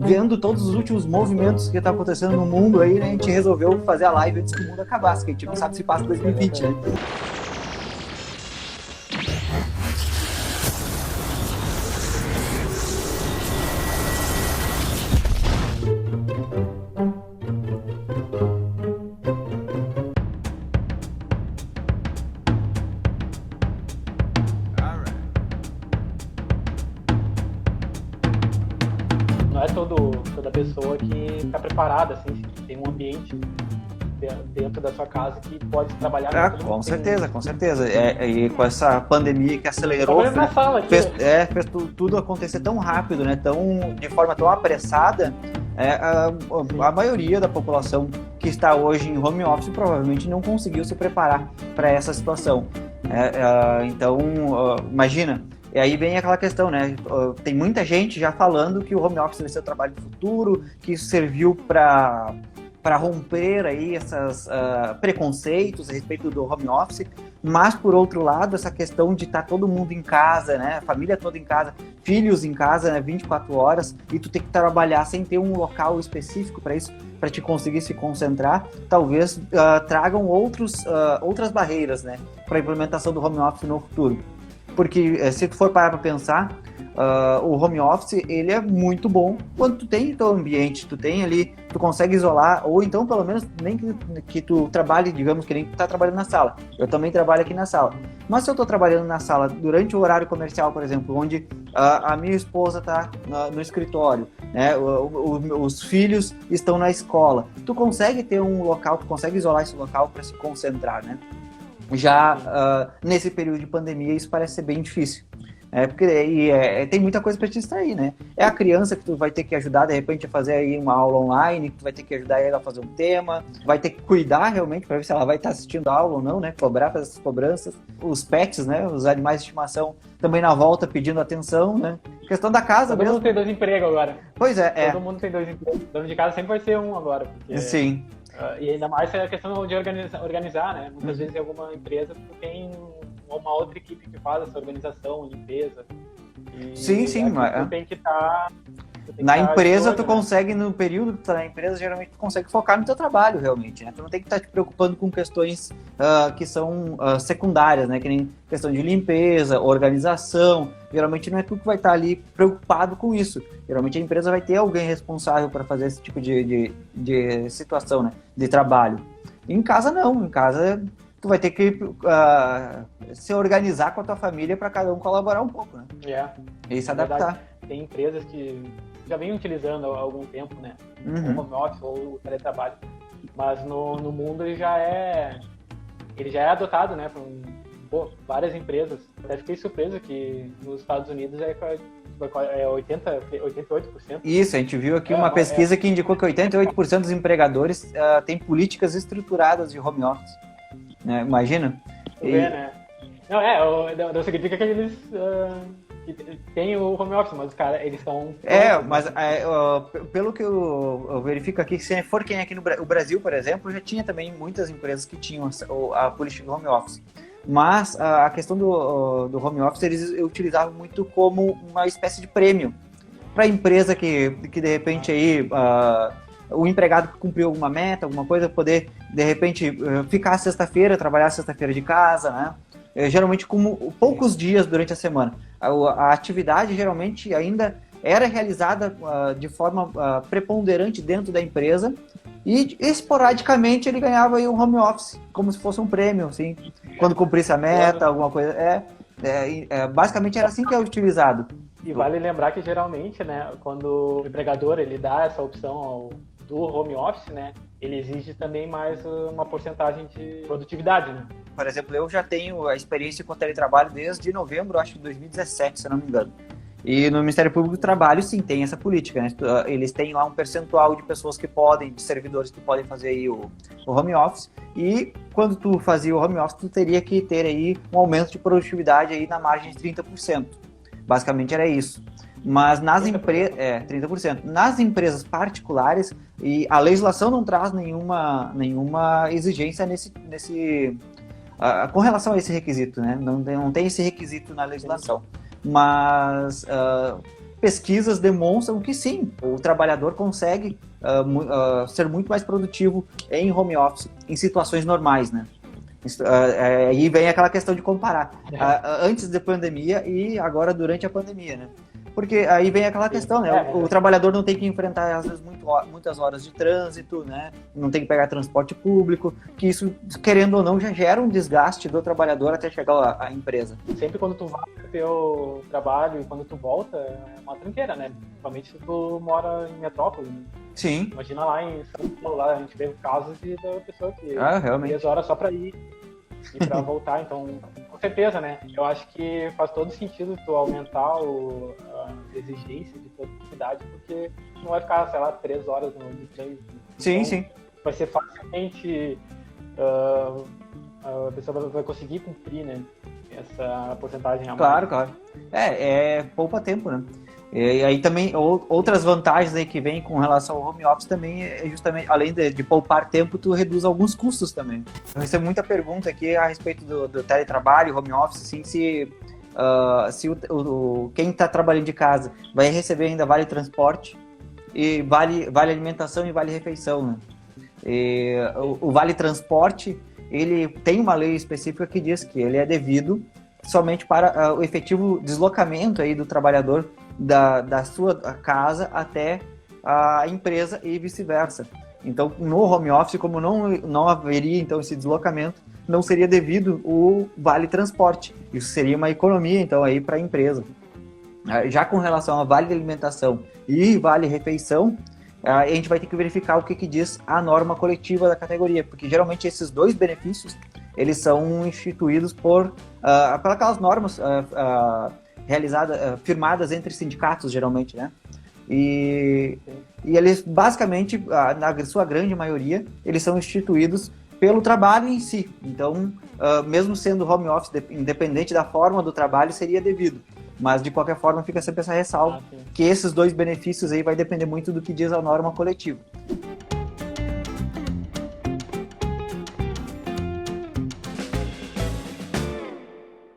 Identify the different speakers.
Speaker 1: vendo todos os últimos movimentos que tá acontecendo no mundo aí, né, a gente resolveu fazer a live antes que o mundo acabasse, que a gente não sabe se passa 2020, né?
Speaker 2: Não é toda pessoa que está preparada, assim, que tem um ambiente dentro da sua casa que pode trabalhar.
Speaker 1: Com certeza, com certeza. E com essa pandemia que acelerou,
Speaker 2: na sala aqui,
Speaker 1: fez tudo acontecer tão rápido, né? De forma tão apressada, a maioria da população que está hoje em home office provavelmente não conseguiu se preparar para essa situação. Então, imagina. E aí vem aquela questão, né? Tem muita gente já falando que o home office vai ser o trabalho do futuro, que isso serviu para romper aí esses preconceitos a respeito do home office, mas por outro lado, essa questão de estar todo mundo em casa, né? A família toda em casa, filhos em casa, né? 24 horas, e tu ter que trabalhar sem ter um local específico para isso, para te conseguir se concentrar, talvez tragam outras barreiras, né? Para a implementação do home office no futuro. Porque se tu for parar para pensar, o home office, ele é muito bom quando tu tem teu ambiente, tu tem ali, tu consegue isolar, ou então pelo menos nem que tu trabalhe, digamos que nem tu tá trabalhando na sala. Eu também trabalho aqui na sala. Mas se eu tô trabalhando na sala durante o horário comercial, por exemplo, onde a minha esposa tá no escritório, né, os filhos estão na escola, tu consegue ter um local, tu consegue isolar esse local para se concentrar, né? Já nesse período de pandemia isso parece ser bem difícil. Porque tem muita coisa para te distrair, né? É a criança que tu vai ter que ajudar, de repente, a fazer aí uma aula online, que tu vai ter que ajudar ela a fazer um tema, vai ter que cuidar realmente para ver se ela vai estar assistindo a aula ou não, né? Cobrar, fazer essas cobranças. Os pets, né? Os animais de estimação também na volta pedindo atenção, né? Questão da casa
Speaker 2: Todo
Speaker 1: mesmo.
Speaker 2: mundo tem 2 empregos agora.
Speaker 1: Pois é.
Speaker 2: Todo mundo tem 2 empregos. Dono de casa sempre vai ser um agora. Porque,
Speaker 1: sim.
Speaker 2: E ainda mais é a questão de organizar, né? Muitas vezes em alguma empresa tu tem uma outra equipe que faz essa organização, limpeza.
Speaker 1: Sim.
Speaker 2: Tu tem que estar...
Speaker 1: Na empresa, tu consegue, no período que tu tá na empresa, geralmente tu consegue focar no teu trabalho, realmente, né? Tu não tem que estar te preocupando com questões que são secundárias, né? Que nem questão de limpeza, organização. Geralmente não é tu que vai estar ali preocupado com isso. Geralmente a empresa vai ter alguém responsável para fazer esse tipo de situação, né? De trabalho. Em casa, não. Em casa, tu vai ter que se organizar com a tua família para cada um colaborar um pouco, né? E se adaptar.
Speaker 2: Verdade, tem empresas que já vêm utilizando há algum tempo, né? O home office ou o teletrabalho. Mas no mundo ele já é adotado, né? Por várias empresas. Até fiquei surpreso que nos Estados Unidos é 88%.
Speaker 1: Isso, a gente viu aqui uma pesquisa que indicou que 88% dos empregadores têm políticas estruturadas de home office. Né? Imagina?
Speaker 2: Né? Não significa que eles têm o home office, mas os caras, eles estão...
Speaker 1: mas pelo que eu verifico aqui, se for quem é aqui no Brasil, por exemplo, já tinha também muitas empresas que tinham a política do home office. Mas a questão do home office, eles utilizavam muito como uma espécie de prêmio para a empresa que de repente aí... o empregado que cumpriu alguma meta, alguma coisa, poder, de repente, ficar sexta-feira, trabalhar sexta-feira de casa, né? Geralmente como poucos dias durante a semana. A atividade, geralmente, ainda era realizada de forma preponderante dentro da empresa e, esporadicamente, ele ganhava aí um home office, como se fosse um prêmio, assim, quando cumprisse a meta, alguma coisa. Basicamente, era assim que é utilizado.
Speaker 2: E vale lembrar que, geralmente, né, quando o empregador ele dá essa opção do home office, né, ele exige também mais uma porcentagem de produtividade, né?
Speaker 1: Por exemplo, eu já tenho a experiência com teletrabalho desde novembro, acho que 2017, se eu não me engano. E no Ministério Público do Trabalho, sim, tem essa política, né? Eles têm lá um percentual de pessoas que podem, de servidores que podem fazer aí o home office. E quando tu fazia o home office, tu teria que ter aí um aumento de produtividade aí na margem de 30%. Basicamente era isso. Mas nas empresas... 30%. Nas empresas particulares, e a legislação não traz nenhuma exigência com relação a esse requisito, né? Não tem esse requisito na legislação. Mas pesquisas demonstram que sim, o trabalhador consegue ser muito mais produtivo em home office, em situações normais, né? Aí vem aquela questão de comparar antes da pandemia e agora durante a pandemia, né? Porque aí vem aquela questão, né? O trabalhador não tem que enfrentar, às vezes, muitas horas de trânsito, né? Não tem que pegar transporte público, que isso, querendo ou não, já gera um desgaste do trabalhador até chegar à empresa.
Speaker 2: Sempre quando tu vai pro teu trabalho e quando tu volta, é uma tranqueira, né? Principalmente se tu mora em metrópole, né?
Speaker 1: Sim.
Speaker 2: Imagina lá em São Paulo, lá a gente vê casos da pessoa que
Speaker 1: realmente
Speaker 2: 3 horas só pra ir e pra voltar, então, com certeza, né? Eu acho que faz todo sentido tu aumentar a exigência de produtividade, porque não vai ficar, sei lá, 3 horas no trem.
Speaker 1: Sim,
Speaker 2: então,
Speaker 1: sim.
Speaker 2: Vai ser facilmente, a pessoa vai conseguir cumprir, né? Essa porcentagem a mais.
Speaker 1: Claro. Poupa tempo, né? E aí também, outras vantagens aí que vem com relação ao home office também é justamente, além de poupar tempo, tu reduz alguns custos também. Eu recebo muita pergunta aqui a respeito do teletrabalho, home office, assim, se quem está trabalhando de casa vai receber ainda vale transporte, e vale alimentação e vale refeição, né? E o vale transporte, ele tem uma lei específica que diz que ele é devido somente para o efetivo deslocamento aí do trabalhador da sua casa até a empresa e vice-versa. Então, no home office, como não haveria então esse deslocamento, não seria devido o vale transporte. Isso seria uma economia então aí para a empresa. Já com relação a vale de alimentação e vale refeição, a gente vai ter que verificar o que diz a norma coletiva da categoria, porque geralmente esses dois benefícios eles são instituídos por aquelas normas firmadas entre sindicatos, geralmente, né? E eles, basicamente, na sua grande maioria, eles são instituídos pelo trabalho em si. Então, mesmo sendo home office, independente da forma do trabalho, seria devido. Mas, de qualquer forma, fica sempre essa ressalva que esses dois benefícios aí vai depender muito do que diz a norma coletiva.